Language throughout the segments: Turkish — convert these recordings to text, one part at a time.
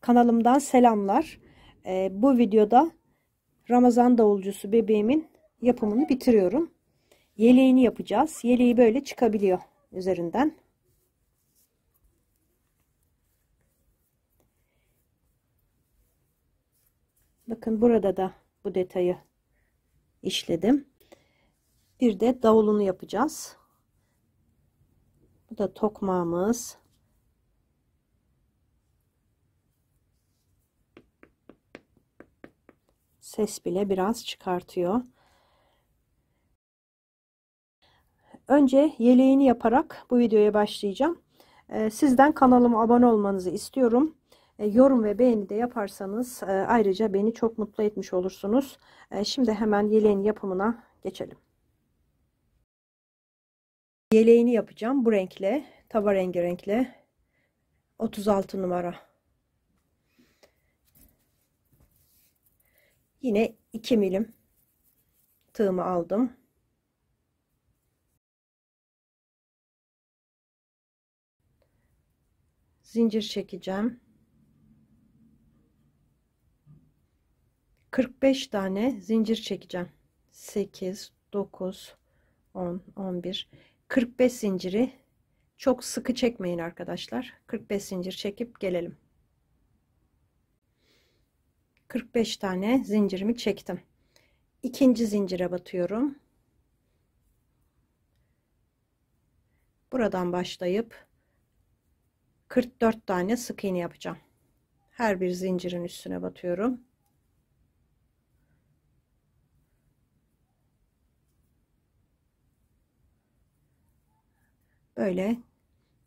Kanalımdan selamlar. Bu videoda Ramazan davulcusu bebeğimin yapımını bitiriyorum. Yeleğini yapacağız. Yeleği böyle çıkabiliyor üzerinden. Bakın burada da bu detayı işledim. Bir de davulunu yapacağız. Bu da tokmağımız. Ses bile biraz çıkartıyor. Önce yeleğini yaparak bu videoya başlayacağım. Sizden kanalıma abone olmanızı istiyorum. Yorum ve beğeni de yaparsanız ayrıca beni çok mutlu etmiş olursunuz. Şimdi hemen yeleğin yapımına geçelim. Yeleğini yapacağım bu renkle, tava rengi renkle, 36 numara. Yine 2 milim tığımı aldım. Zincir çekeceğim. 45 tane zincir çekeceğim. 8, 9, 10, 11, 45 zinciri çok sıkı çekmeyin arkadaşlar. 45 zincir çekip gelelim. 45 tane zincirimi çektim. İkinci zincire batıyorum. Buradan başlayıp 44 tane sık iğne yapacağım. Her bir zincirin üstüne batıyorum. Böyle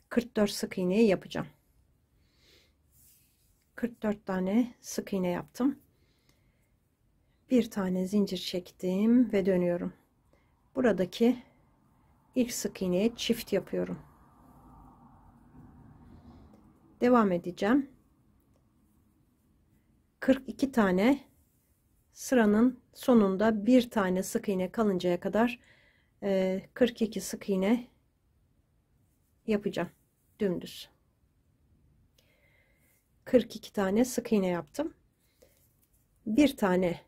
44 sık iğneyi yapacağım. 44 tane sık iğne yaptım. Bir tane zincir çektim ve dönüyorum. Buradaki ilk sık iğneye çift yapıyorum. Devam edeceğim. 42 tane sıranın sonunda bir tane sık iğne kalıncaya kadar 42 sık iğne yapacağım dümdüz. 42 tane sık iğne yaptım. Bir tane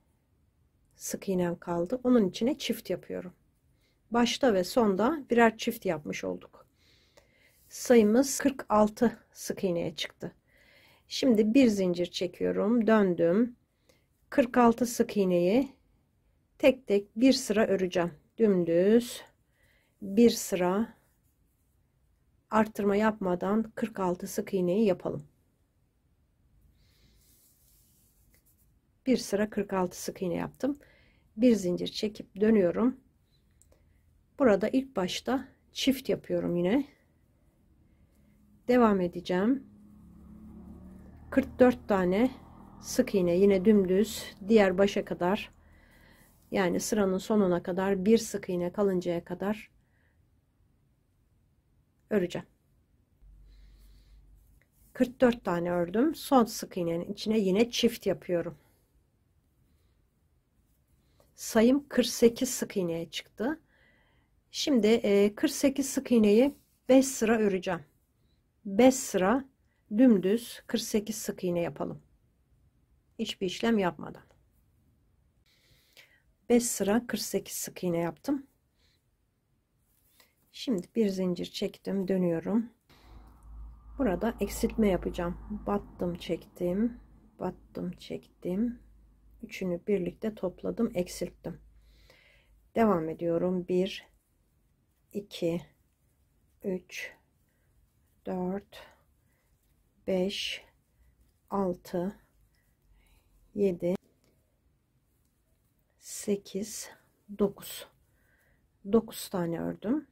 sık iğnem kaldı. Onun içine çift yapıyorum. Başta ve sonda birer çift yapmış olduk. Sayımız 46 sık iğneye çıktı. Şimdi bir zincir çekiyorum, döndüm. 46 sık iğneyi tek tek bir sıra öreceğim. Dümdüz bir sıra arttırma yapmadan 46 sık iğneyi yapalım. Bir sıra 46 sık iğne yaptım. Bir zincir çekip dönüyorum. Burada ilk başta çift yapıyorum yine. Devam edeceğim. 44 tane sık iğne yine dümdüz diğer başa kadar, yani sıranın sonuna kadar bir sık iğne kalıncaya kadar öreceğim. 44 tane ördüm. Son sık iğnenin içine yine çift yapıyorum. Sayım 48 sık iğneye çıktı. Şimdi 48 sık iğneyi 5 sıra öreceğim. 5 sıra dümdüz 48 sık iğne yapalım. Hiçbir işlem yapmadan. 5 sıra 48 sık iğne yaptım. Şimdi bir zincir çektim, dönüyorum. Burada eksiltme yapacağım. Battım, çektim, battım, çektim. Üçünü birlikte topladım, eksilttim. Devam ediyorum. 1 2 3 4 5 6 7 8 9 tane ördüm.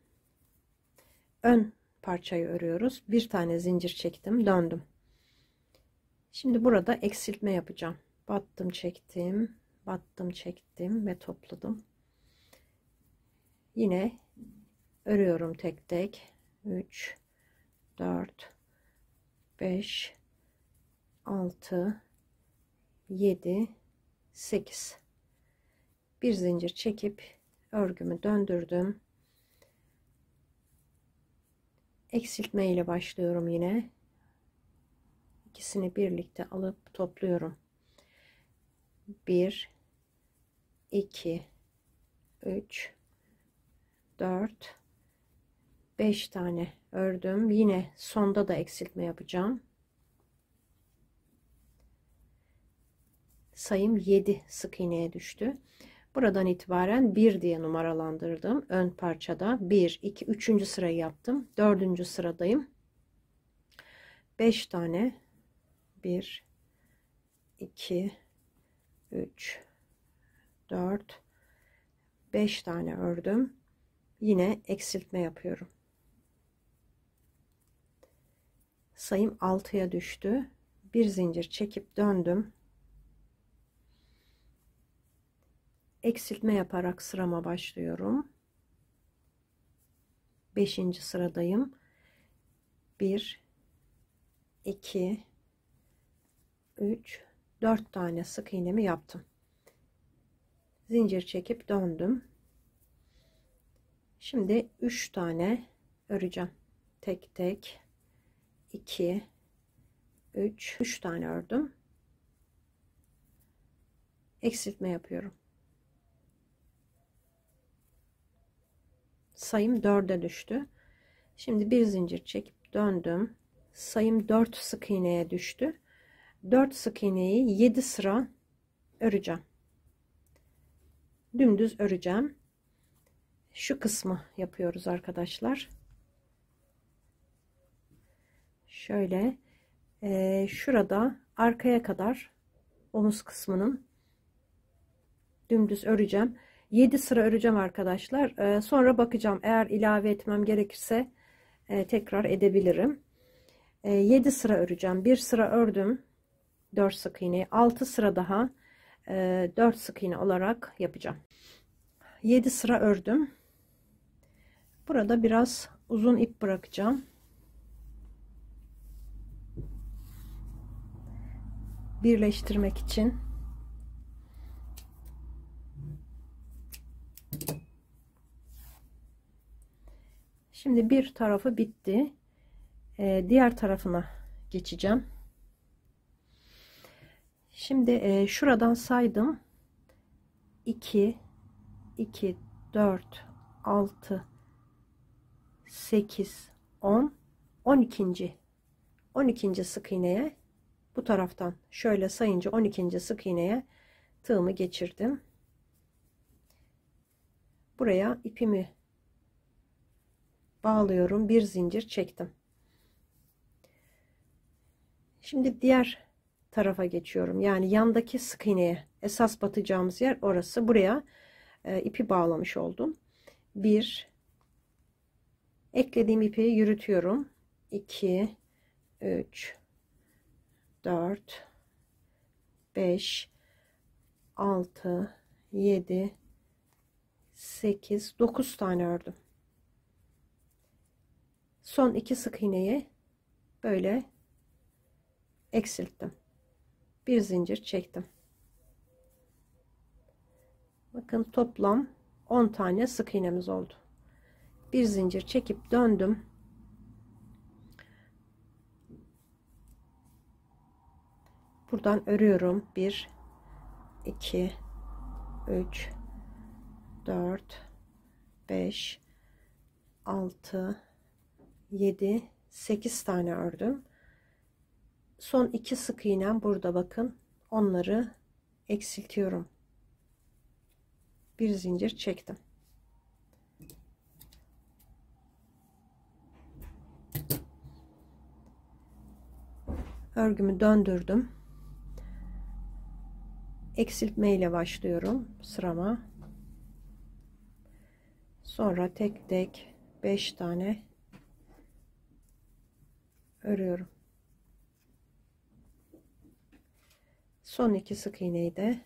Ön parçayı örüyoruz. Bir tane zincir çektim, döndüm. Şimdi burada eksiltme yapacağım. Battım, çektim, battım, çektim ve topladım. Yine örüyorum tek tek. 3 4 5 6 7 8 bir zincir çekip örgümü döndürdüm. Eksiltme ile başlıyorum yine. ikisini birlikte alıp topluyorum. 1 2 3 4 5 tane ördüm. Yine sonda da eksiltme yapacağım. Sayım 7 sık iğneye düştü. Buradan itibaren 1 diye numaralandırdım. Ön parçada 1 2 3. sırayı yaptım. 4. sıradayım. 5 tane 1 2 3 4 5 tane ördüm. Yine eksiltme yapıyorum. Sayım 6'ya düştü. Bir zincir çekip döndüm. Eksiltme yaparak sırama başlıyorum. 5. sıradayım. 1 2 3 4 tane sık iğnemi yaptım. Zincir çekip döndüm. Şimdi 3 tane öreceğim. Tek tek 2 3 tane ördüm. Eksiltme yapıyorum. Sayım 4'e düştü. Şimdi bir zincir çekip döndüm. Sayım 4 sık iğneye düştü. 4 sık iğneyi 7 sıra öreceğim. Dümdüz öreceğim. Şu kısmı yapıyoruz arkadaşlar. Şöyle şurada arkaya kadar omuz kısmının dümdüz öreceğim. 7 sıra öreceğim arkadaşlar. Sonra bakacağım, eğer ilave etmem gerekirse tekrar edebilirim. 7 sıra öreceğim. Bir sıra ördüm. 4 sık iğne. 6 sıra daha 4 sık iğne olarak yapacağım. 7 sıra ördüm. Burada biraz uzun ip bırakacağım. Birleştirmek için. Şimdi bir tarafı bitti. Diğer tarafına geçeceğim. Şimdi şuradan saydım. 2 2 4 6 8 10 12. sık iğneye, bu taraftan şöyle sayınca 12. sık iğneye tığımı geçirdim. Buraya ipimi bağlıyorum. Bir zincir çektim. Şimdi diğer tarafa geçiyorum. Yani yandaki sık iğneye, esas batacağımız yer orası. Buraya ipi bağlamış oldum. Eklediğim ipi yürütüyorum. 2 3 4 5 6 7 8 9 tane ördüm. Son 2 sık iğneyi böyle eksilttim. Bir zincir çektim. Bakın toplam 10 tane sık iğnemiz oldu. Bir zincir çekip döndüm. Buradan örüyorum. 1 2 3 4 5 6 7 8 tane ördüm. Son 2 sık iğnem burada, bakın. Onları eksiltiyorum. Bir zincir çektim. Örgümü döndürdüm. Eksiltme ile başlıyorum sırama. Sonra tek tek 5 tane örüyorum. Son 2 sık iğneyi de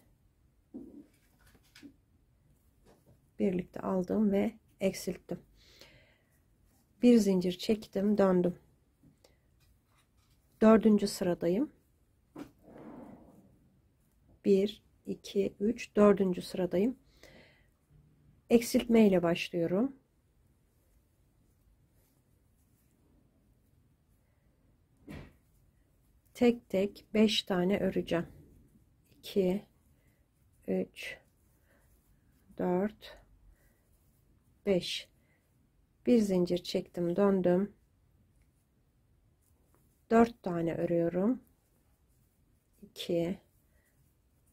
birlikte aldım ve eksilttim. Bir zincir çektim, döndüm. 4. sıradayım. 1 2 3 4. sıradayım. Eksiltme ile başlıyorum. tek tek 5 tane öreceğim. 2 3 4 5 bir zincir çektim, döndüm, 4 tane örüyorum. 2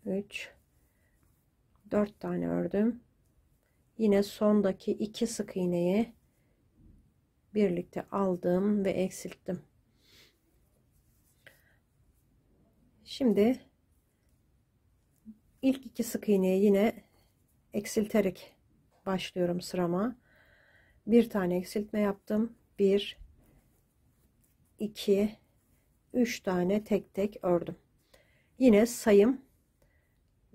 3 4 tane ördüm. Yine sondaki 2 sık iğneyi birlikte aldım ve eksilttim. Şimdi ilk 2 sık iğneyi yine eksilterek başlıyorum sırama. Bir tane eksiltme yaptım. 1 2 3 tane tek tek ördüm. Yine sayım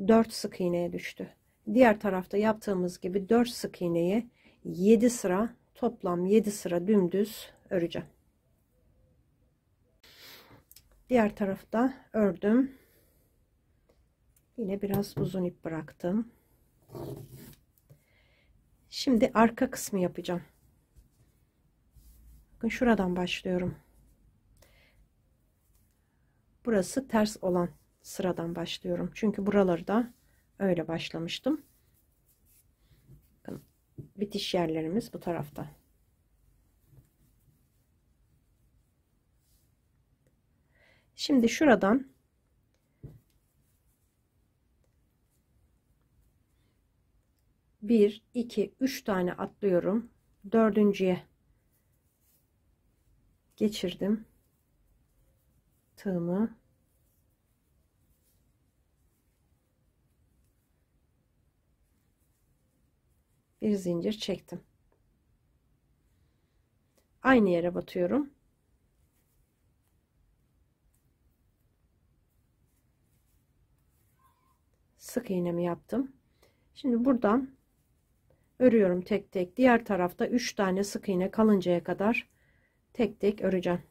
4 sık iğneye düştü. Diğer tarafta yaptığımız gibi 4 sık iğneyi 7 sıra, toplam 7 sıra dümdüz öreceğim. Diğer tarafta ördüm. Yine biraz uzun ip bıraktım. Şimdi arka kısmı yapacağım. Bakın şuradan başlıyorum. Burası ters olan sıradan başlıyorum. Çünkü buraları da öyle başlamıştım. Bakın, bitiş yerlerimiz bu tarafta. Şimdi şuradan bir, iki, üç tane atlıyorum. Dördüncüye geçirdim tığımı. Bir zincir çektim. Aynı yere batıyorum. Sık iğnemi yaptım. Şimdi buradan örüyorum tek tek. Diğer tarafta 3 tane sık iğne kalıncaya kadar tek tek öreceğim.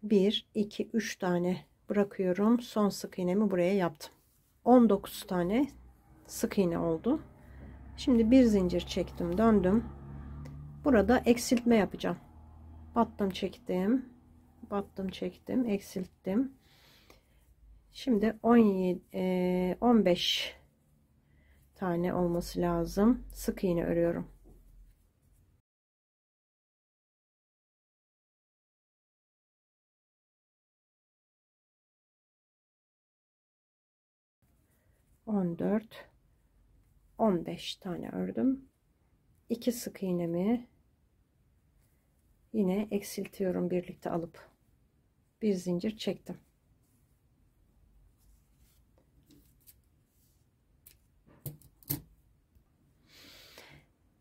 Bir, iki, üç tane bırakıyorum. Son sık iğnemi buraya yaptım. 19 tane sık iğne oldu. Şimdi bir zincir çektim, döndüm. Burada eksiltme yapacağım. Battım, çektim, battım, çektim, eksilttim. Şimdi 17 15 tane olması lazım. Sık iğne örüyorum. On dört, 15 tane ördüm. 2 sık iğnemi yine eksiltiyorum, birlikte alıp bir zincir çektim.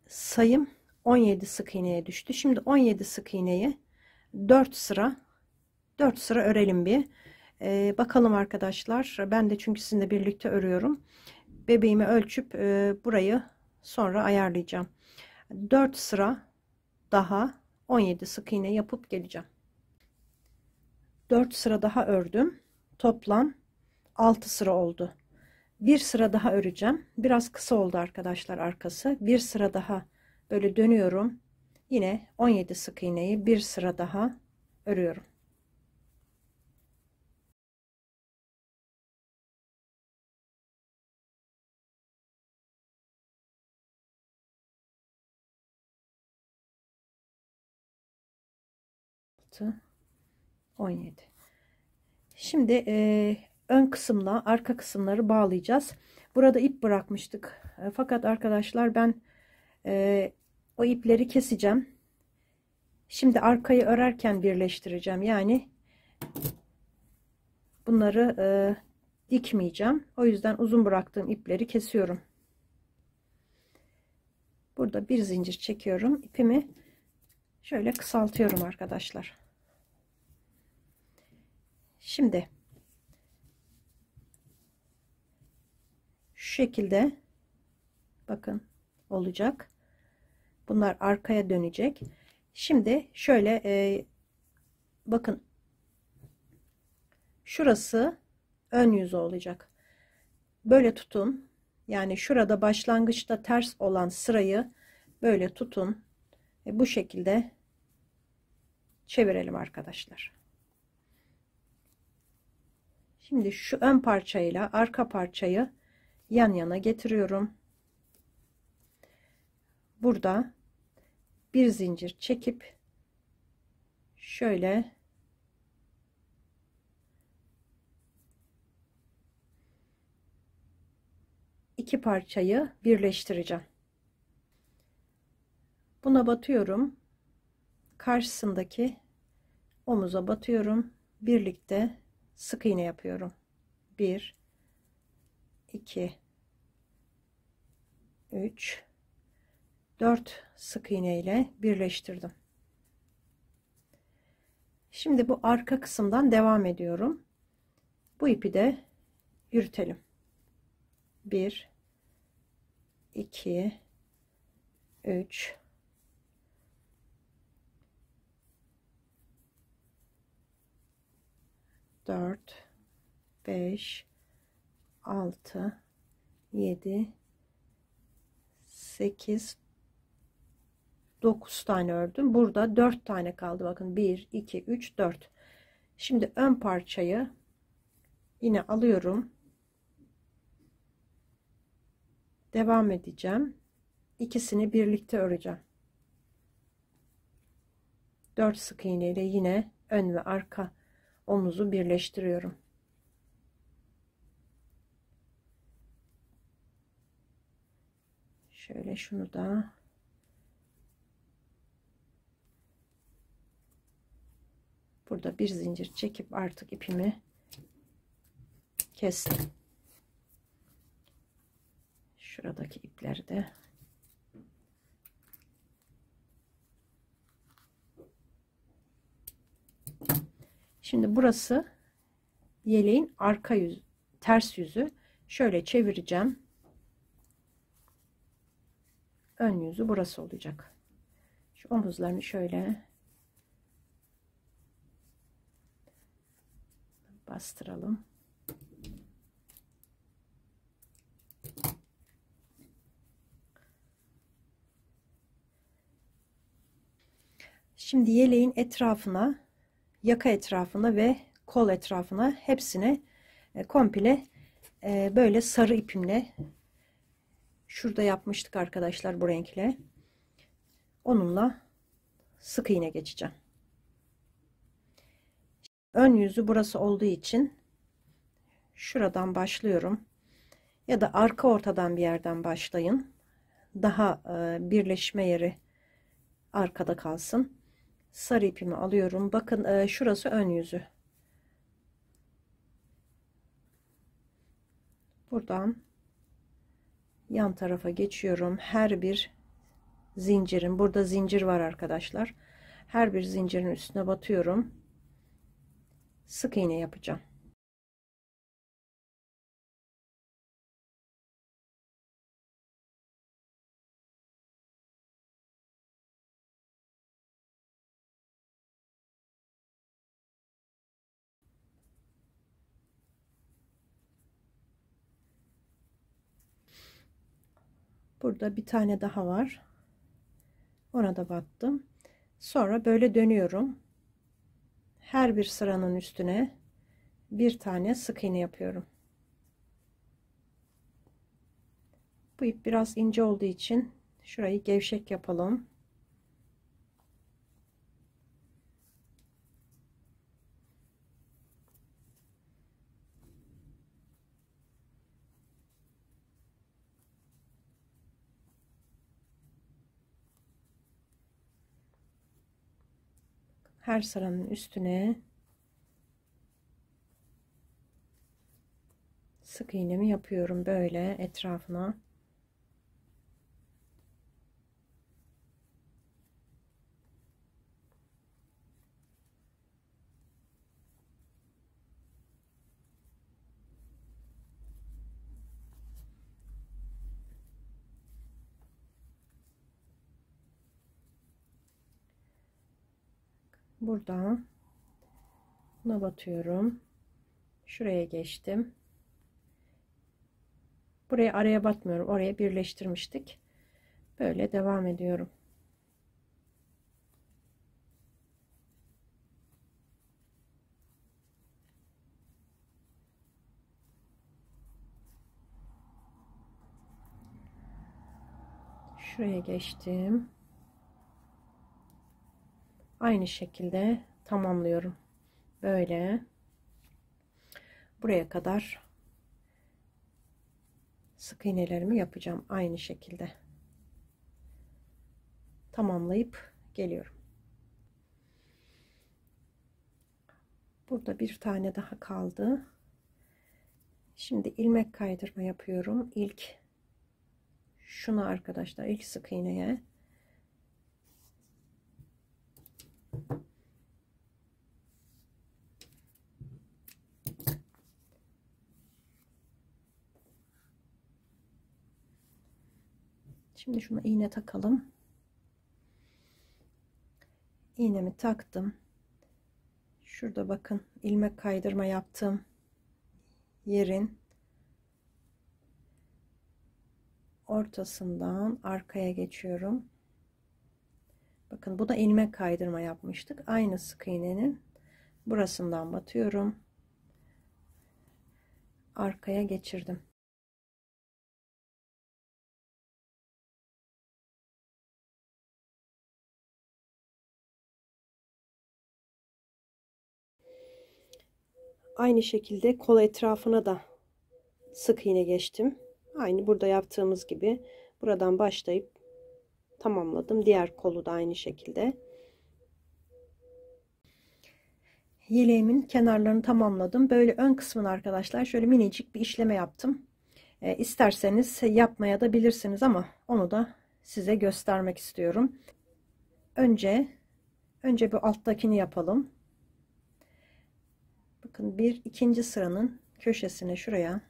Sayım 17 sık iğneye düştü. Şimdi 17 sık iğneyi 4 sıra örelim bir. Bakalım arkadaşlar. Ben de çünkü sizinle birlikte örüyorum. Bebeğimi ölçüp burayı sonra ayarlayacağım. 4 sıra daha 17 sık iğne yapıp geleceğim. 4 sıra daha ördüm. Toplam 6 sıra oldu. Bir sıra daha öreceğim. Biraz kısa oldu arkadaşlar arkası. Bir sıra daha böyle dönüyorum. Yine 17 sık iğneyi bir sıra daha örüyorum. Altı, 17. Şimdi ön kısımla arka kısımları bağlayacağız. Burada ip bırakmıştık. Fakat arkadaşlar ben o ipleri keseceğim. Şimdi arkayı örerken birleştireceğim. Yani bunları dikmeyeceğim. O yüzden uzun bıraktığım ipleri kesiyorum. Burada bir zincir çekiyorum. İpimi şöyle kısaltıyorum arkadaşlar. Şimdi şu şekilde bakın olacak. Bunlar arkaya dönecek. Şimdi şöyle bakın şurası ön yüzü olacak. Böyle tutun. Yani şurada başlangıçta ters olan sırayı böyle tutun. Bu şekilde çevirelim arkadaşlar. Şimdi şu ön parçayla arka parçayı yan yana getiriyorum. Burada bir zincir çekip şöyle iki parçayı birleştireceğim. Buna batıyorum. Karşısındaki omuza batıyorum. Birlikte sık iğne yapıyorum. 1 2 3 4 sık iğne ile birleştirdim. Şimdi bu arka kısımdan devam ediyorum. Bu ipi de yürütelim. 1 2 3 4 5 6 7 8 9 tane ördüm. Burada 4 tane kaldı. Bakın 1 2 3 4. Şimdi ön parçayı yine alıyorum. Devam edeceğim. İkisini birlikte öreceğim. 4 sık iğne ile yine ön ve arka omuzu birleştiriyorum. Şöyle şunu da burada bir zincir çekip artık ipimi kestim. Şuradaki ipleri de şimdi burası yeleğin arka yüzü, ters yüzü. Şöyle çevireceğim. Ön yüzü burası olacak. Şu omuzlarını şöyle bastıralım. Şimdi yeleğin etrafına, yaka etrafına ve kol etrafına hepsine komple böyle sarı ipimle, şurada yapmıştık arkadaşlar bu renkle, onunla sık iğne geçeceğim. Ön yüzü burası olduğu için şuradan başlıyorum ya da arka ortadan bir yerden başlayın. Daha birleşme yeri arkada kalsın. Sarı ipimi alıyorum. Bakın şurası ön yüzü. Buradan yan tarafa geçiyorum. Her bir zincirin, burada zincir var arkadaşlar. Her bir zincirin üstüne batıyorum. Sık iğne yapacağım. Burada bir tane daha var. Ona da battım. Sonra böyle dönüyorum. Her bir sıranın üstüne bir tane sık iğne yapıyorum. Bu ip biraz ince olduğu için şurayı gevşek yapalım. Her sıranın üstüne sık iğnemi yapıyorum böyle etrafına. Buradan buna batıyorum. Şuraya geçtim. Buraya araya batmıyorum. Oraya birleştirmiştik. Böyle devam ediyorum. Şuraya geçtim. Aynı şekilde tamamlıyorum. Böyle buraya kadar sık iğnelerimi yapacağım. Aynı şekilde tamamlayıp geliyorum. Burada bir tane daha kaldı. Şimdi ilmek kaydırma yapıyorum. İlk şunu arkadaşlar, ilk sık iğneye şimdi şuna iğne takalım. İğnemi taktım. Şurada bakın ilmek kaydırma yaptım. Yerin ortasından arkaya geçiyorum. Bakın bu da ilmek kaydırma yapmıştık. Aynı sık iğnenin burasından batıyorum. Arkaya geçirdim. Aynı şekilde kol etrafına da sık iğne geçtim. Aynı burada yaptığımız gibi buradan başlayıp tamamladım. Diğer kolu da aynı şekilde. Yeleğimin kenarlarını tamamladım. Böyle ön kısmını arkadaşlar şöyle minicik bir işleme yaptım. İsterseniz yapmaya da bilirsiniz ama onu da size göstermek istiyorum. Önce bu alttakini yapalım. Bakın bir ikinci sıranın köşesine şuraya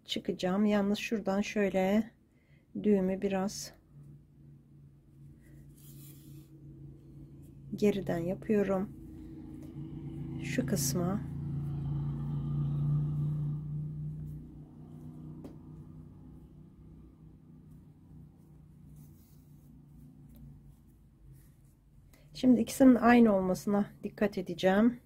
çıkacağım. Yalnız şuradan şöyle düğümü biraz geriden yapıyorum. Şu kısma şimdi ikisinin aynı olmasına dikkat edeceğim.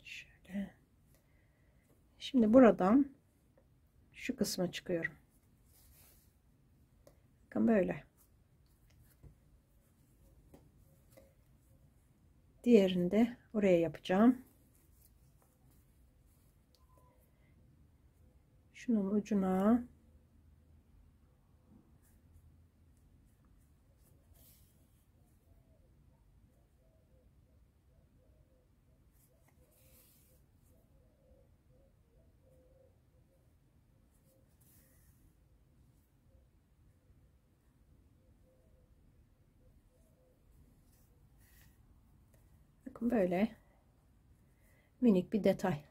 Şöyle. Şimdi buradan şu kısma çıkıyorum. Bakın böyle. Diğerini de oraya yapacağım. Şunun ucuna bakın böyle minik bir detay.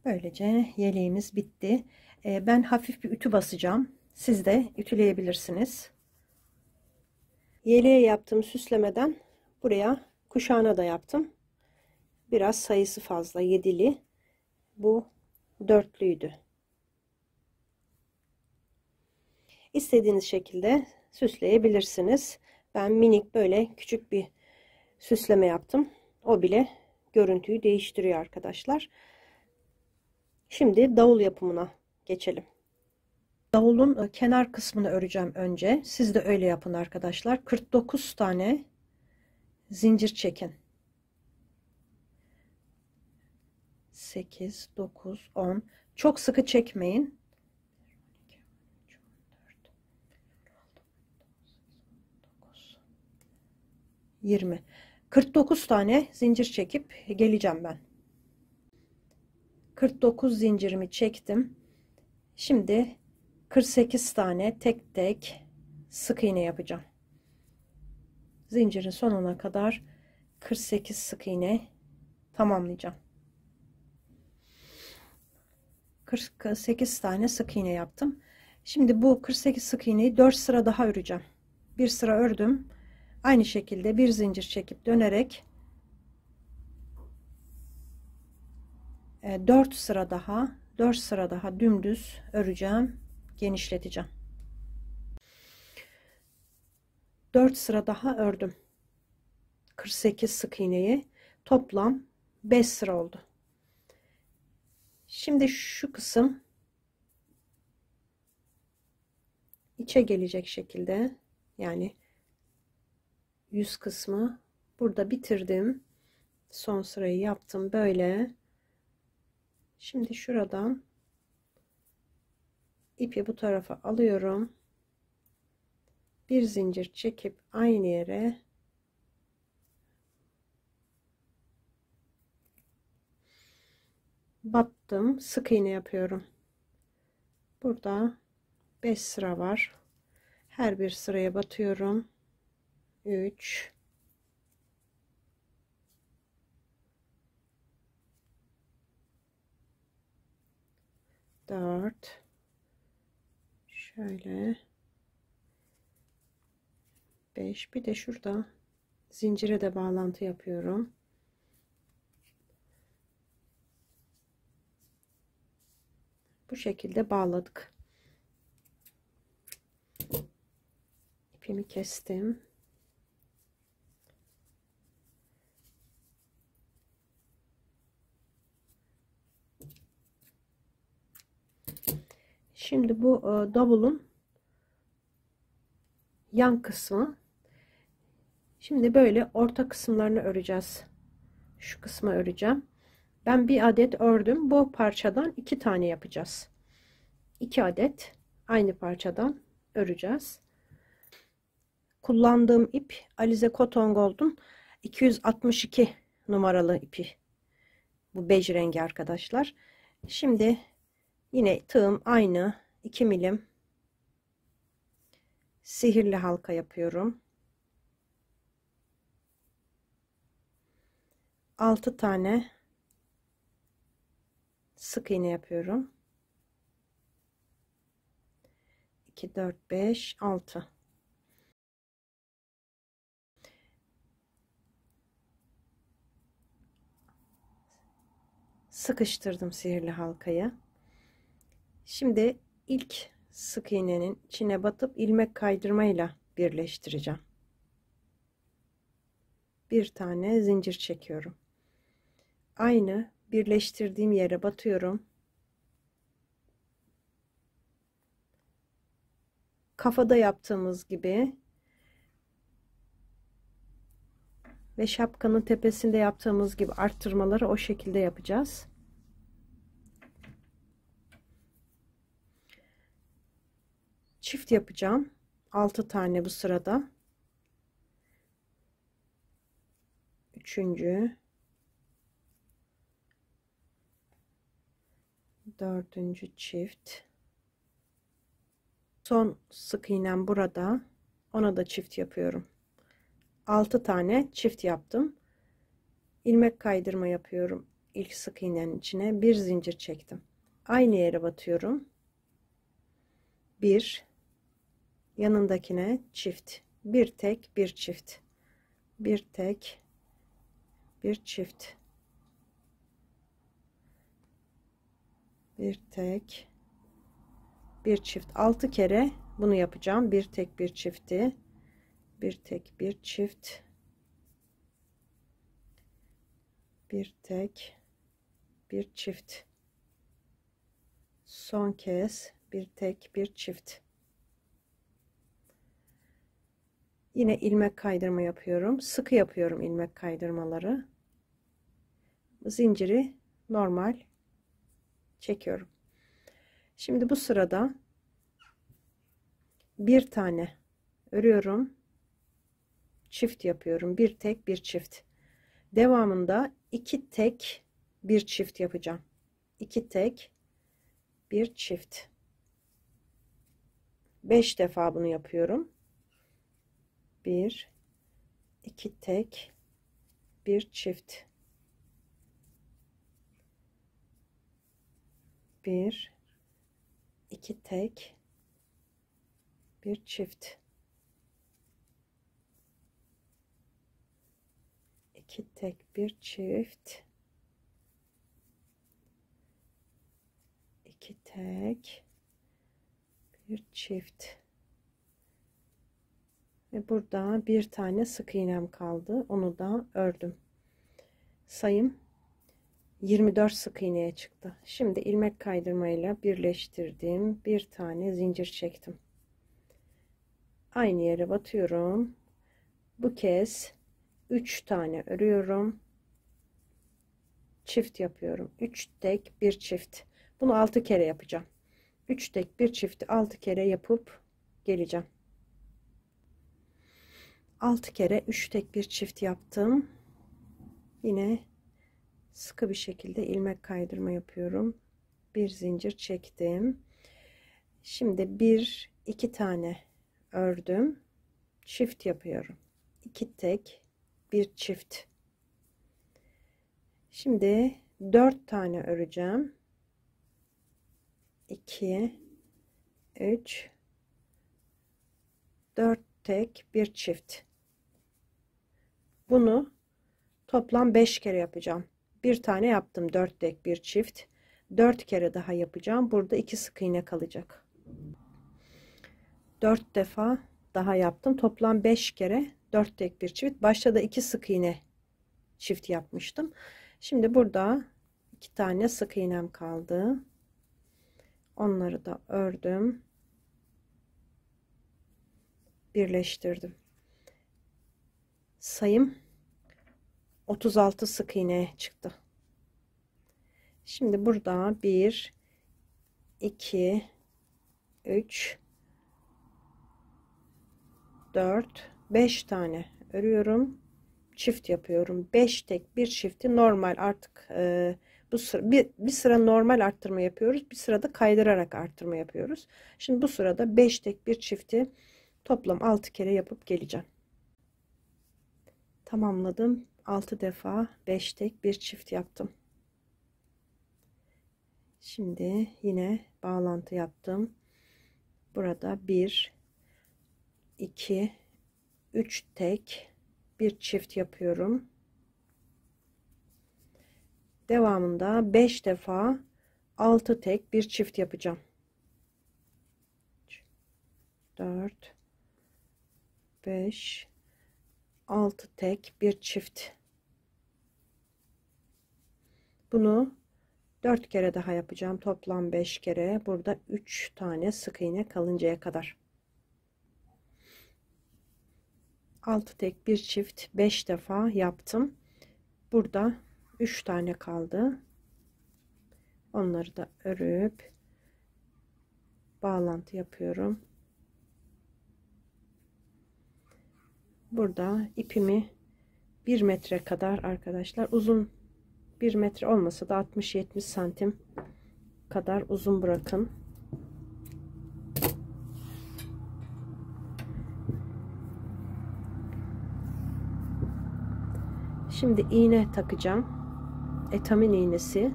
Böylece yeleğimiz bitti. Ben hafif bir ütü basacağım. Siz de ütüleyebilirsiniz. Yeleğe yaptığım süslemeden buraya kuşağına da yaptım. Biraz sayısı fazla, 7'li. Bu 4'lüydü. İstediğiniz şekilde süsleyebilirsiniz. Ben minik böyle küçük bir süsleme yaptım. O bile görüntüyü değiştiriyor arkadaşlar. Şimdi davul yapımına geçelim. Davulun kenar kısmını öreceğim önce. Siz de öyle yapın arkadaşlar. 49 tane zincir çekin. 8, 9, 10. Çok sıkı çekmeyin. 20. 49 tane zincir çekip geleceğim ben. 49 zincirimi çektim. Şimdi 48 tane tek tek sık iğne yapacağım. Zincirin sonuna kadar 48 sık iğne tamamlayacağım. 48 tane sık iğne yaptım. Şimdi bu 48 sık iğneyi 4 sıra daha öreceğim. Bir sıra ördüm. Aynı şekilde bir zincir çekip dönerek 4 sıra daha dümdüz öreceğim, genişleteceğim. 4 sıra daha ördüm. 48 sık iğneyi toplam 5 sıra oldu. Şimdi şu kısım içe gelecek şekilde, yani yüz kısmı burada bitirdim. Son sırayı yaptım böyle. Şimdi şuradan ipi bu tarafa alıyorum. Bir zincir çekip aynı yere battım. Sık iğne yapıyorum. Burada 5 sıra var. Her bir sıraya batıyorum. 3 4 şöyle 5, bir de şurada zincire de bağlantı yapıyorum. Bu şekilde bağladık. İpimi kestim. Şimdi bu davulun yan kısmı. Şimdi böyle orta kısımlarını öreceğiz. Şu kısmı öreceğim. Ben bir adet ördüm. Bu parçadan 2 tane yapacağız. 2 adet aynı parçadan öreceğiz. Kullandığım ip Alize Cotton Gold'un 262 numaralı ipi. Bu bej rengi arkadaşlar. Şimdi yine tığım aynı 2 milim sihirli halka yapıyorum. 6 tane sık iğne yapıyorum. 2, 4, 5, 6. Sıkıştırdım sihirli halkayı. Şimdi ilk sık iğnenin içine batıp ilmek kaydırmayla birleştireceğim. Bir tane zincir çekiyorum. Aynı birleştirdiğim yere batıyorum. Kafada yaptığımız gibi ve şapkanın tepesinde yaptığımız gibi arttırmaları o şekilde yapacağız. Çift yapacağım. 6 tane bu sırada. Üçüncü, dördüncü çift. Son sık iğnem burada. Ona da çift yapıyorum. 6 tane çift yaptım. İlmek kaydırma yapıyorum. İlk sık iğnenin içine bir zincir çektim. Aynı yere batıyorum. Bir, yanındakine çift. Bir tek, bir çift. Bir tek, bir çift. Bir tek, bir çift. 6 kere bunu yapacağım. Bir tek, bir çifti. Bir tek, bir çift. Bir tek, bir çift. Son kez bir tek bir çift. Yine ilmek kaydırma yapıyorum. Sıkı yapıyorum ilmek kaydırmaları. Zinciri normal çekiyorum. Şimdi bu sırada bir tane örüyorum. Çift yapıyorum. Bir tek bir çift. Devamında iki tek bir çift yapacağım. İki tek bir çift. 5 defa bunu yapıyorum. Bir, iki tek bir çift. Bir, iki tek bir çift. İki tek bir çift. İki tek bir çift. Ve burada bir tane sık iğnem kaldı. Onu da ördüm. Sayım 24 sık iğneye çıktı. Şimdi ilmek kaydırmayla birleştirdim. Bir tane zincir çektim. Aynı yere batıyorum. Bu kez 3 tane örüyorum. Çift yapıyorum. 3 tek bir çift. Bunu 6 kere yapacağım. 3 tek bir çifti 6 kere yapıp geleceğim. 6 kere 3 tek bir çift yaptım. Yine sıkı bir şekilde ilmek kaydırma yapıyorum. Bir zincir çektim. Şimdi bir iki tane ördüm. Çift yapıyorum. 2 tek bir çift. Şimdi 4 tane öreceğim. 2 3 4 tek bir çift. Bunu toplam 5 kere yapacağım. Bir tane yaptım, 4 tek bir çift. 4 kere daha yapacağım. Burada 2 sık iğne kalacak. 4 defa daha yaptım. Toplam 5 kere 4 tek bir çift. Başta da 2 sık iğne çift yapmıştım. Şimdi burada 2 tane sık iğnem kaldı. Onları da ördüm. Birleştirdim. Sayım 36 sık iğne çıktı. Şimdi burada 1 2 3 4 5 tane örüyorum. Çift yapıyorum. 5 tek bir çifti normal artık bu sıra, bir sıra normal arttırma yapıyoruz. Bir sırada kaydırarak arttırma yapıyoruz. Şimdi bu sırada 5 tek bir çifti toplam 6 kere yapıp geleceğim. Tamamladım. 6 defa 5 tek bir çift yaptım. Şimdi yine bağlantı yaptım. Burada 1 2 3 tek bir çift yapıyorum. Devamında 5 defa 6 tek bir çift yapacağım. 4 5 6 tek bir çift. Bunu 4 kere daha yapacağım. Toplam 5 kere. Burada 3 tane sık iğne kalıncaya kadar. 6 tek bir çift 5 defa yaptım. Burada 3 tane kaldı. Onları da örüp bağlantı yapıyorum. Burada ipimi 1 metre kadar arkadaşlar uzun, 1 metre olmasa da 60-70 santim kadar uzun bırakın. Şimdi iğne takacağım. Etamin iğnesi.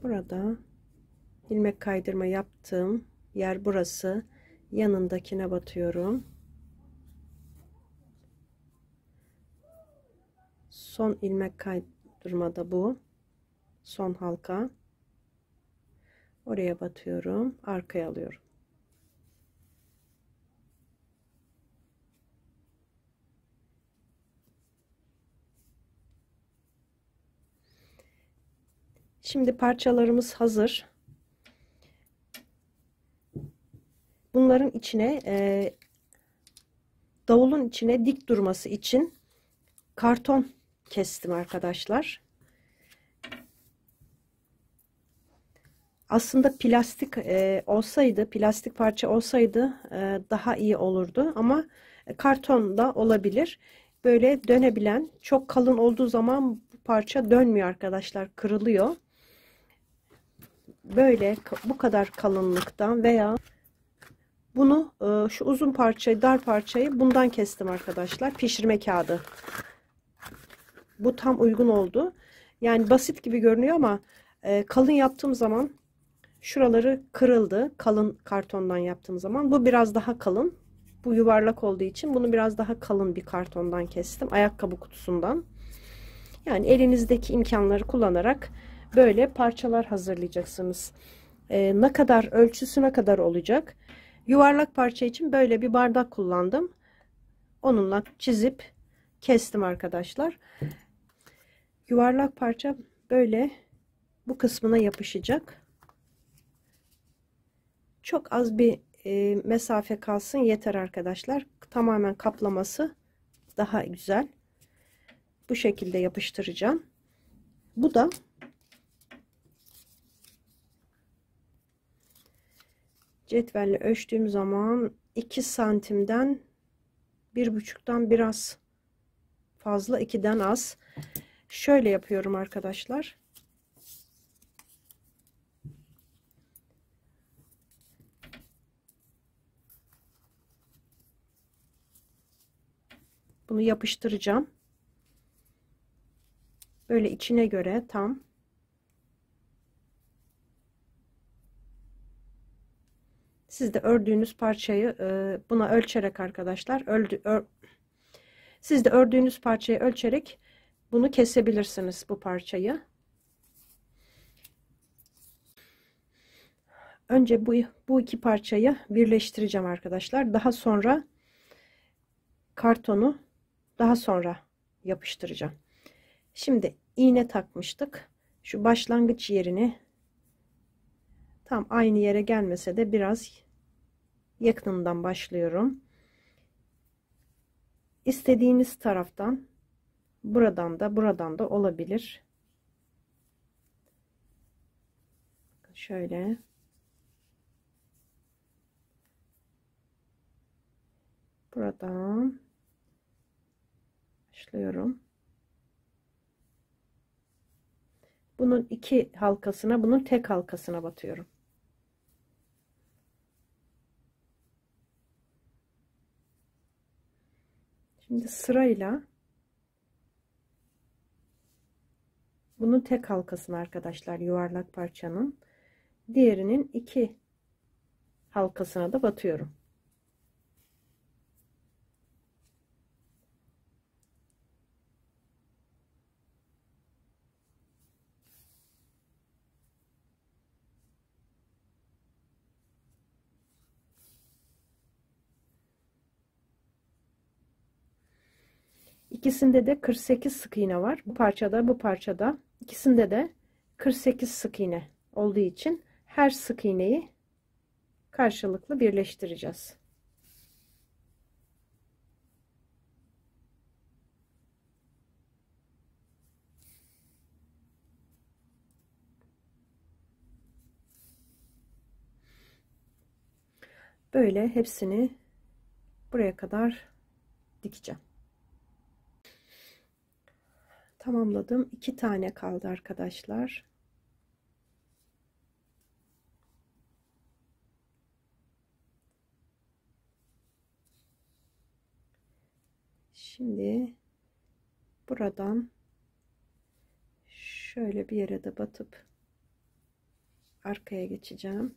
Burada ilmek kaydırma yaptığım yer burası. Yanındakine batıyorum. Son ilmek kaydırmada bu. Son halka. Oraya batıyorum. Arkaya alıyorum. Şimdi parçalarımız hazır. Bunların içine davulun içine dik durması için karton kestim arkadaşlar. Aslında plastik olsaydı, plastik parça olsaydı daha iyi olurdu ama karton da olabilir. Böyle dönebilen, çok kalın olduğu zaman bu parça dönmüyor arkadaşlar, kırılıyor. Böyle bu kadar kalınlıktan veya bunu şu uzun parçayı, dar parçayı bundan kestim arkadaşlar. Pişirme kağıdı. Bu tam uygun oldu. Yani basit gibi görünüyor ama kalın yaptığım zaman şuraları kırıldı. Kalın kartondan yaptığım zaman. Bu biraz daha kalın. Bu yuvarlak olduğu için bunu biraz daha kalın bir kartondan kestim. Ayakkabı kutusundan. Yani elinizdeki imkanları kullanarak böyle parçalar hazırlayacaksınız. Ne kadar ölçüsü ne kadar olacak? Yuvarlak parça için böyle bir bardak kullandım. Onunla çizip kestim arkadaşlar. Yuvarlak parça böyle bu kısmına yapışacak. Çok az bir mesafe kalsın yeter arkadaşlar. Tamamen kaplaması daha güzel. Bu şekilde yapıştıracağım. Bu da cetvelle ölçtüğüm zaman 2 santimden 1,5'tan biraz fazla, 2'den az. Şöyle yapıyorum arkadaşlar. Bunu yapıştıracağım. Böyle içine göre tam. Siz de ördüğünüz parçayı buna ölçerek arkadaşlar siz de ördüğünüz parçayı ölçerek bunu kesebilirsiniz, bu parçayı. Önce bu iki parçayı birleştireceğim arkadaşlar. Daha sonra kartonu daha sonra yapıştıracağım. Şimdi iğne takmıştık. Şu başlangıç yerini tam aynı yere gelmese de biraz yakınından başlıyorum. İstediğiniz taraftan buradan da olabilir. Şöyle buradan başlıyorum. Bunun iki halkasına, bunun tek halkasına batıyorum. Şimdi sırayla bunun tek halkasına arkadaşlar, yuvarlak parçanın diğerinin iki halkasına da batıyorum. İkisinde de 48 sık iğne var. Bu parçada ikisinde de 48 sık iğne olduğu için her sık iğneyi karşılıklı birleştireceğiz. Böyle hepsini buraya kadar dikeceğim. Tamamladım. 2 tane kaldı arkadaşlar. Şimdi buradan şöyle bir yere de batıp arkaya geçeceğim.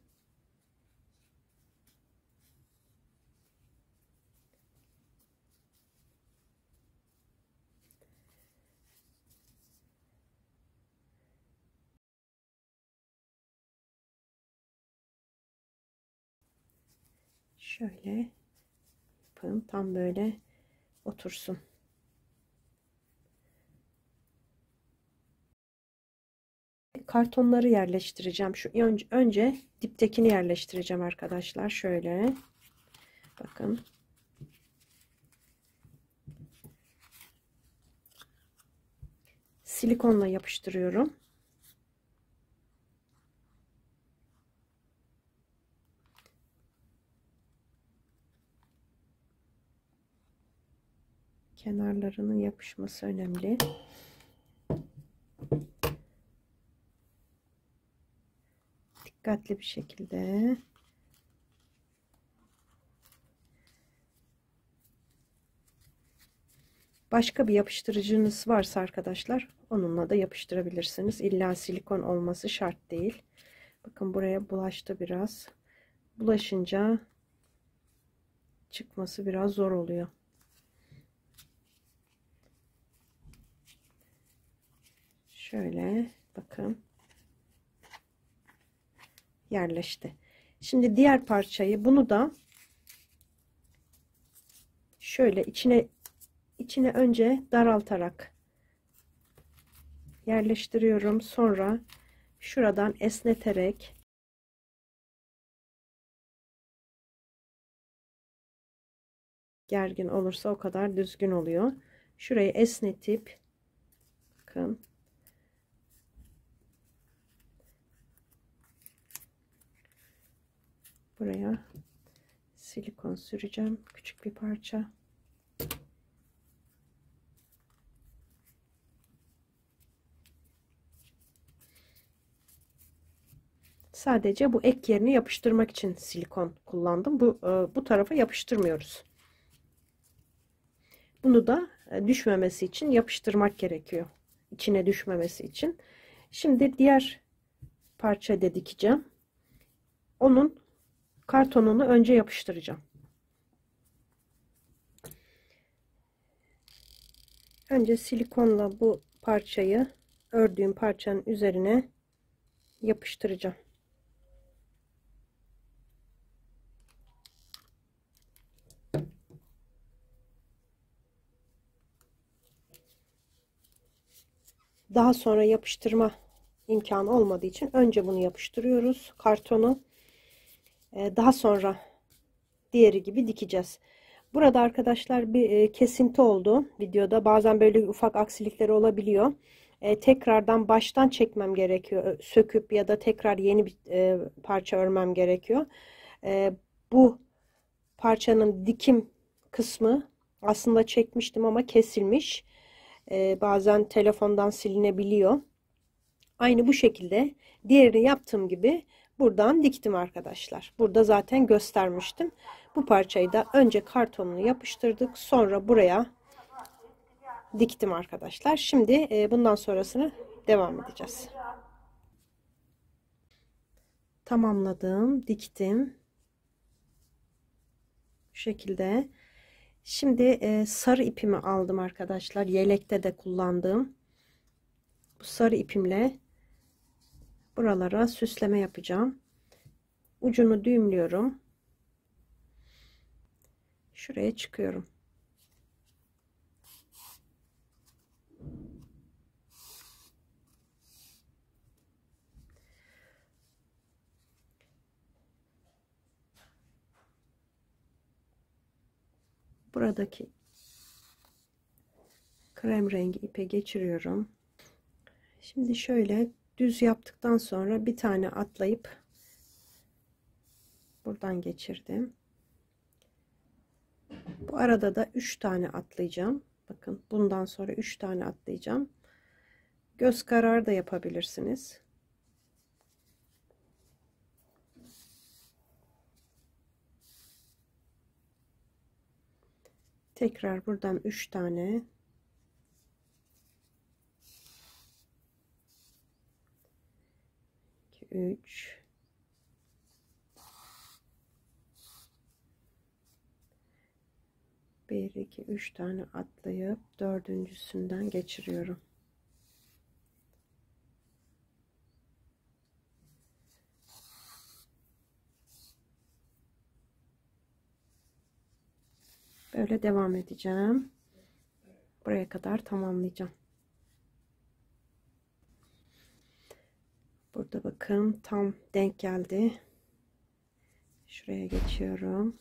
Şöyle yapayım, tam böyle otursun. kartonları yerleştireceğim. Şu önce diptekini yerleştireceğim arkadaşlar. Şöyle. Bakın. Silikonla yapıştırıyorum. Kenarlarının yapışması önemli. Dikkatli bir şekilde. Başka bir yapıştırıcınız varsa arkadaşlar onunla da yapıştırabilirsiniz. İlla silikon olması şart değil. Bakın buraya bulaştı biraz. Bulaşınca çıkması biraz zor oluyor. Şöyle bakın. Yerleşti. Şimdi diğer parçayı, bunu da şöyle içine önce daraltarak yerleştiriyorum. Sonra şuradan esneterek gergin olursa o kadar düzgün oluyor. Şurayı esnetip bakın buraya silikon süreceğim. Küçük bir parça. Sadece bu ek yerini yapıştırmak için silikon kullandım. Bu tarafa yapıştırmıyoruz. Bunu da düşmemesi için yapıştırmak gerekiyor. İçine düşmemesi için. Şimdi diğer parça da dikeceğim. Onun kartonunu önce yapıştıracağım. Önce silikonla bu parçayı ördüğüm parçanın üzerine yapıştıracağım. Daha sonra yapıştırma imkanı olmadığı için önce bunu yapıştırıyoruz, kartonu. Daha sonra diğeri gibi dikeceğiz. Burada arkadaşlar bir kesinti oldu videoda. Bazen böyle ufak aksilikler olabiliyor. Tekrardan baştan çekmem gerekiyor. Söküp ya da tekrar yeni bir parça örmem gerekiyor. Bu parçanın dikim kısmı aslında çekmiştim ama kesilmiş. Bazen telefondan silinebiliyor. Aynı bu şekilde diğerini yaptığım gibi buradan diktim arkadaşlar. Burada zaten göstermiştim. Bu parçayı da önce kartonunu yapıştırdık. Sonra buraya diktim arkadaşlar. Şimdi bundan sonrasını devam edeceğiz. Tamamladım. Diktim. Bu şekilde. Şimdi sarı ipimi aldım arkadaşlar. Yelekte de kullandığım. Bu sarı ipimle buralara süsleme yapacağım. Ucunu düğümlüyorum. Şuraya çıkıyorum. Buradaki krem rengi ipe geçiriyorum. Şimdi şöyle düz yaptıktan sonra bir tane atlayıp buradan geçirdim. Bu arada da 3 tane atlayacağım. Bakın bundan sonra 3 tane atlayacağım. Göz kararı da yapabilirsiniz. Tekrar buradan 3 tane. 3 1 2 3 tane atlayıp dördüncüsünden geçiriyorum. Böyle devam edeceğim. Buraya kadar tamamlayacağım. Burada bakın tam denk geldi. Şuraya geçiyorum.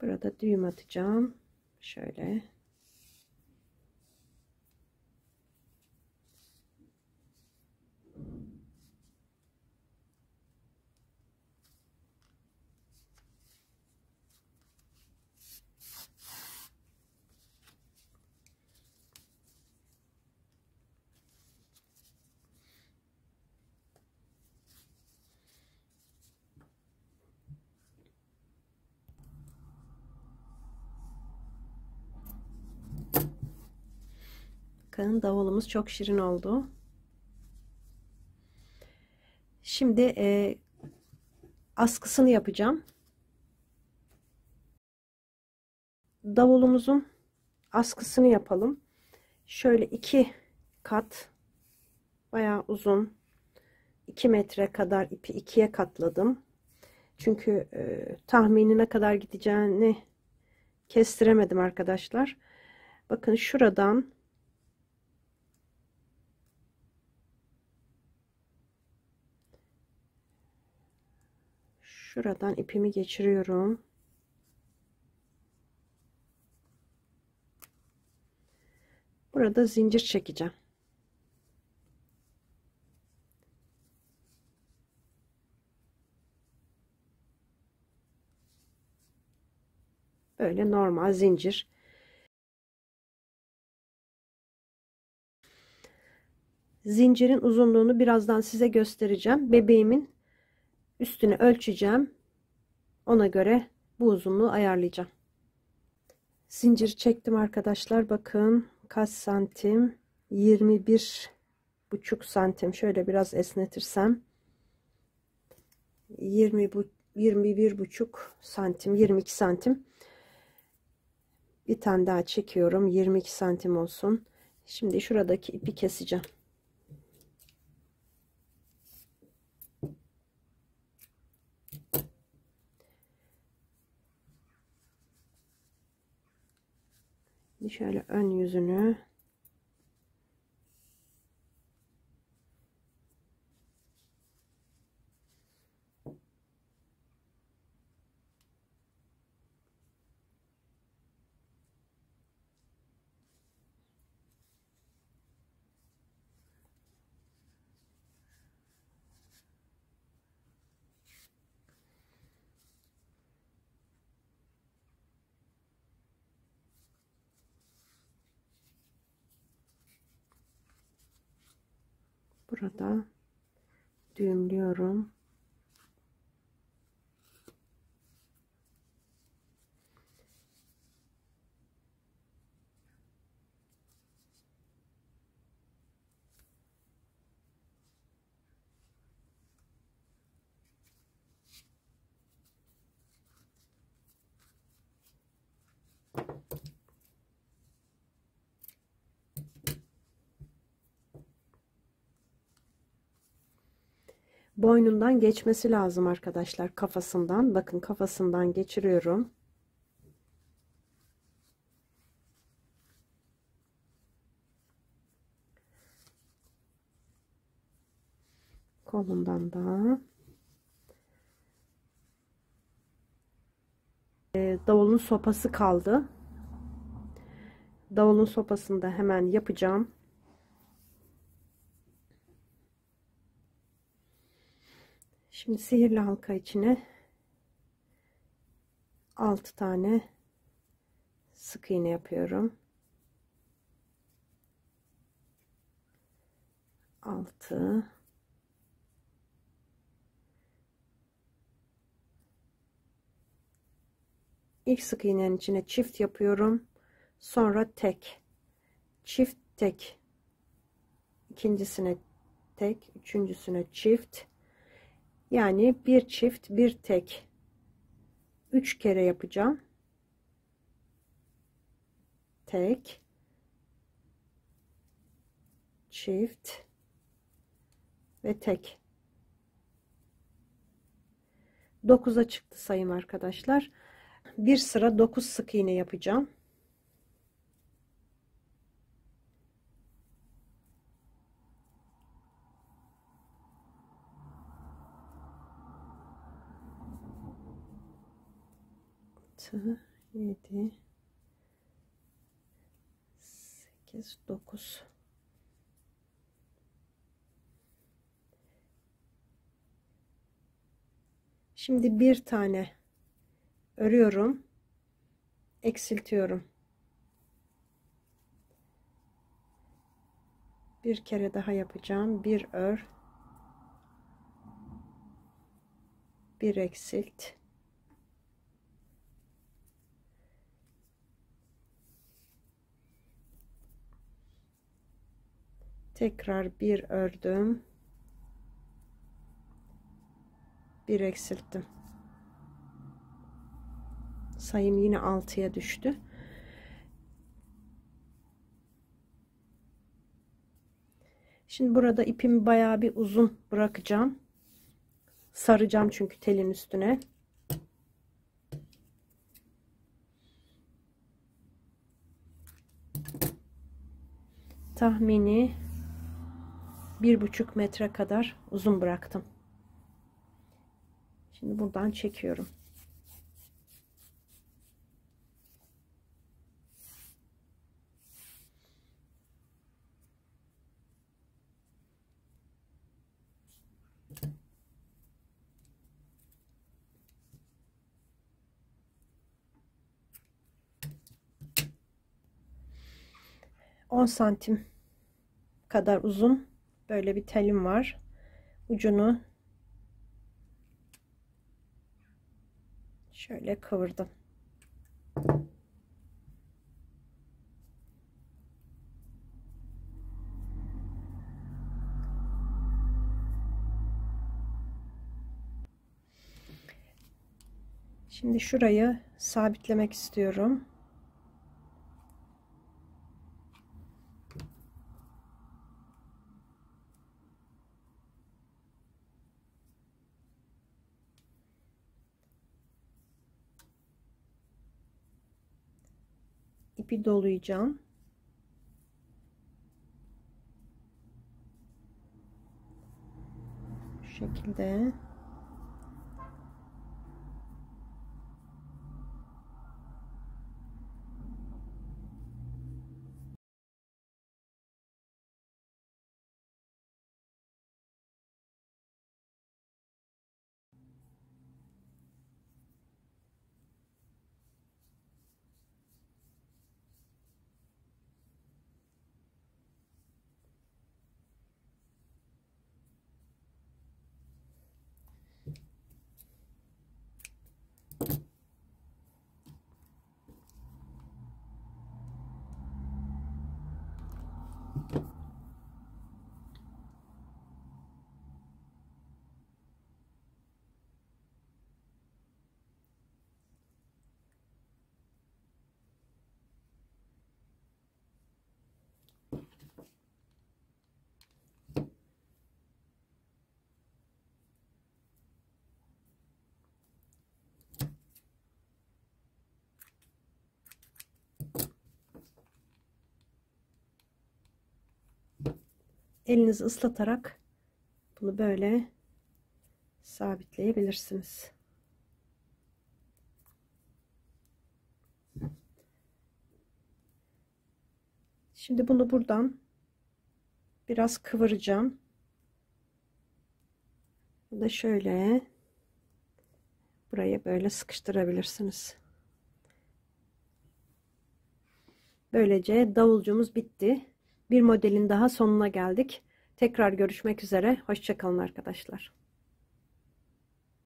Burada düğüm atacağım. Şöyle. Bakın davulumuz çok şirin oldu. Şimdi askısını yapacağım. Davulumuzun askısını yapalım. Şöyle 2 kat, bayağı uzun, 2 metre kadar ipi ikiye katladım. Çünkü tahmini ne kadar gideceğini kestiremedim arkadaşlar. Bakın şuradan ipimi geçiriyorum. Burada zincir çekeceğim. Böyle normal zincir. Zincirin uzunluğunu birazdan size göstereceğim. Bebeğimin üstünü ölçeceğim. Ona göre bu uzunluğu ayarlayacağım. Zincir çektim arkadaşlar. Bakın kaç santim? 21,5 santim. Şöyle biraz esnetirsem 21,5 santim, 22 santim. Bir tane daha çekiyorum. 22 santim olsun. Şimdi şuradaki ipi keseceğim. Şöyle ön yüzünü burada düğümlüyorum. Boynundan geçmesi lazım arkadaşlar, kafasından. Bakın kafasından geçiriyorum. Kolundan da. Davulun sopası kaldı. Davulun sopasını da hemen yapacağım. Şimdi sihirli halka içine 6 tane sık iğne yapıyorum. 6, ilk sık iğnenin içine çift yapıyorum. Sonra tek, çift, tek, ikincisine tek, üçüncüsüne çift. Yani bir çift, bir tek. 3 kere yapacağım. Tek, çift ve tek. 9'a çıktı sayım arkadaşlar. Bir sıra 9 sık iğne yapacağım. 6, 7, 8, 9. Şimdi bir tane örüyorum, eksiltiyorum. Bir kere daha yapacağım. Bir ör, bir eksilt, tekrar bir ördüm, bir eksilttim. Sayım yine 6'ya düştü. Şimdi burada ipimi bayağı bir uzun bırakacağım. Saracağım çünkü telin üstüne. Tahmini 1,5 metre kadar uzun bıraktım. Şimdi buradan çekiyorum. On santim kadar uzun böyle bir telim var. Ucunu şöyle kıvırdım. Şimdi şurayı sabitlemek istiyorum. İpi dolayacağım. Bu şekilde. Elinizi ıslatarak bunu böyle sabitleyebilirsiniz. Şimdi bunu buradan biraz kıvıracağım. Bu da şöyle buraya böyle sıkıştırabilirsiniz. Böylece davulcumuz bitti. Bir modelin daha sonuna geldik. Tekrar görüşmek üzere. Hoşça kalın arkadaşlar.